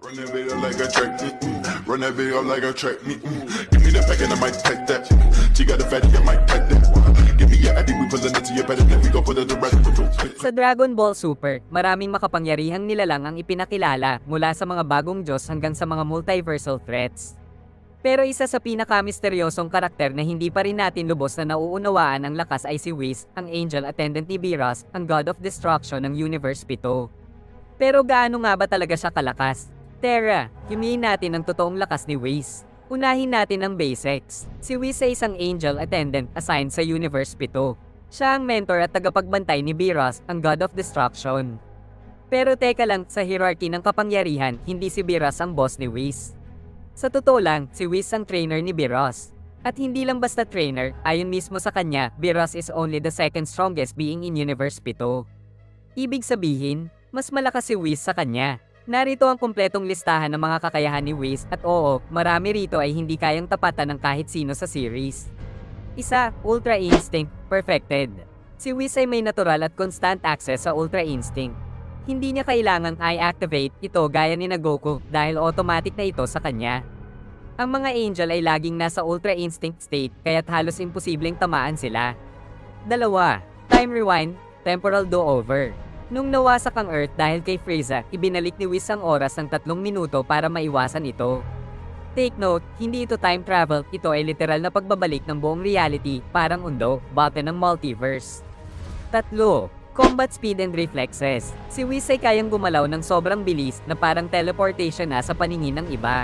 Run that video like a track me, run that video like a track me. Give me the pack and I might take that. She got the fatty, I might take that. Give me your addy, we pulling it to your bed, and we go put it the rest. Sa Dragon Ball Super, maraming makapangyarihang nilalang ang ipinakilala mula sa mga bagong Diyos hanggang sa mga multiversal threats. Pero isa sa pinakamisteryosong karakter na hindi pa rin natin lubos na nauunawaan ang lakas ay si Whis, ang angel attendant ni Beerus, ang God of Destruction ng Universe 7. Pero gaano nga ba talaga siya kalakas? Tara, himayin natin ang totoong lakas ni Whis. Unahin natin ang basics. Si Whis ay isang angel attendant assigned sa Universe 7. Siya ang mentor at tagapagbantay ni Beerus, ang God of Destruction. Pero teka lang, sa hierarchy ng kapangyarihan, hindi si Beerus ang boss ni Whis. Sa totoo lang, si Whis ang trainer ni Beerus. At hindi lang basta trainer, ayon mismo sa kanya, Beerus is only the second strongest being in Universe 7. Ibig sabihin, mas malakas si Whis sa kanya. Narito ang kumpletong listahan ng mga kakayahan ni Whis at oo, marami rito ay hindi kayang tapatan ng kahit sino sa series. Isa, Ultra Instinct, perfected. Si Whis ay may natural at constant access sa Ultra Instinct. Hindi niya kailangang i-activate ito gaya ni Goku dahil automatic na ito sa kanya. Ang mga angel ay laging nasa Ultra Instinct state kaya't halos imposibleng tamaan sila. Dalawa, Time Rewind, Temporal Do-Over. Nung nawasak ang Earth dahil kay Frieza, ibinalik ni Whis ang oras ng 3 minuto para maiwasan ito. Take note, hindi ito time travel, ito ay literal na pagbabalik ng buong reality, parang undo, button ng multiverse. 3. Combat Speed and Reflexes. Si Whis ay kayang gumalaw ng sobrang bilis na parang teleportation na sa paningin ng iba.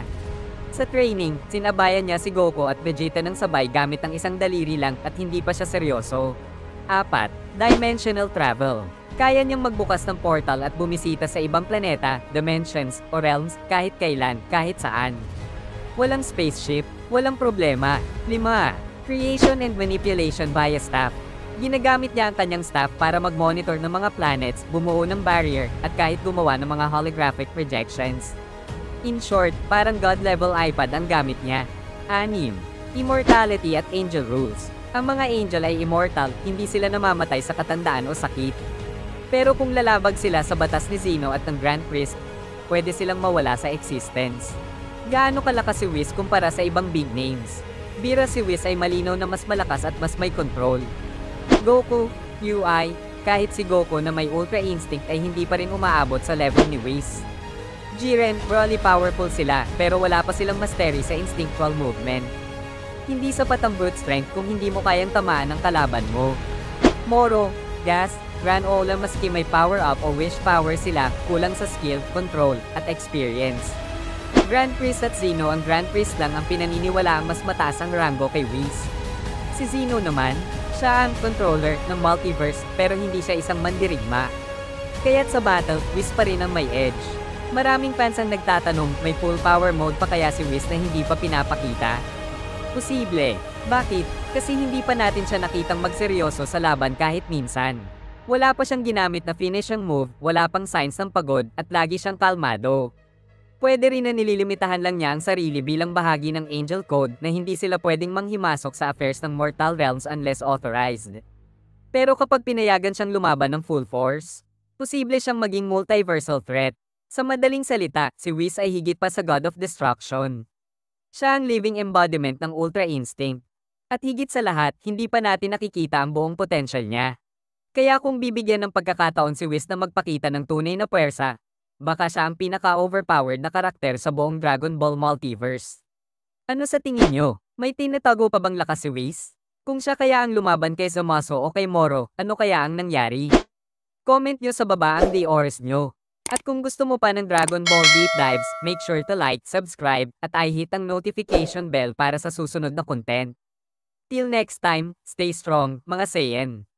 Sa training, sinabayan niya si Goku at Vegeta ng sabay gamit ang isang daliri lang at hindi pa siya seryoso. 4. Dimensional Travel. Kaya niyang magbukas ng portal at bumisita sa ibang planeta, dimensions, o realms kahit kailan, kahit saan. Walang spaceship, walang problema. 5. Creation and Manipulation via Staff. Ginagamit niya ang kanyang staff para mag-monitor ng mga planets, bumuo ng barrier, at kahit gumawa ng mga holographic projections. In short, parang God-level iPad ang gamit niya. 6. Immortality at Angel Rules. Ang mga angel ay immortal, hindi sila namamatay sa katandaan o sakit. Pero kung lalabag sila sa batas ni Zeno at ng Grand Priest, pwede silang mawala sa existence. Gaano kalakas si Whis kumpara sa ibang big names? Bira si Whis ay malinaw na mas malakas at mas may control. Goku, UI, kahit si Goku na may Ultra Instinct ay hindi pa rin umaabot sa level ni Whis. Jiren, really powerful sila pero wala pa silang mastery sa instinctual movement. Hindi sapat ang brute strength kung hindi mo kayang tamaan ng kalaban mo. Moro, Gas, Granola maski may power up o wish power sila, kulang sa skill, control, at experience. Grand Priest at Zeno, ang Grand Priest lang ang pinaniniwala ang mas mataas ang rango kay Whis. Si Zeno naman, siya ang controller ng multiverse pero hindi siya isang mandirigma. Kaya't sa battle, Whis pa rin ang may edge. Maraming fans ang nagtatanong, may full power mode pa kaya si Whis na hindi pa pinapakita? Posible. Bakit? Kasi hindi pa natin siya nakitang magseryoso sa laban kahit minsan. Wala pa siyang ginamit na finishing move, wala pang signs ng pagod, at lagi siyang kalmado. Pwede rin na nililimitahan lang niya ang sarili bilang bahagi ng Angel Code na hindi sila pwedeng manghimasok sa affairs ng mortal realms unless authorized. Pero kapag pinayagan siyang lumaban ng full force, posible siyang maging multiversal threat. Sa madaling salita, si Whis ay higit pa sa God of Destruction. Siya ang living embodiment ng Ultra Instinct. At higit sa lahat, hindi pa natin nakikita ang buong potential niya. Kaya kung bibigyan ng pagkakataon si Whis na magpakita ng tunay na puwersa, baka siya ang pinaka-overpowered na karakter sa buong Dragon Ball Multiverse. Ano sa tingin nyo? May tinatago pa bang lakas si Whis? Kung siya kaya ang lumaban kay Zamasu o kay Moro, ano kaya ang nangyari? Comment nyo sa baba ang DORs nyo. At kung gusto mo pa ng Dragon Ball Deep Dives, make sure to like, subscribe, at i-hit ang notification bell para sa susunod na content. Till next time, stay strong, mga Saiyan!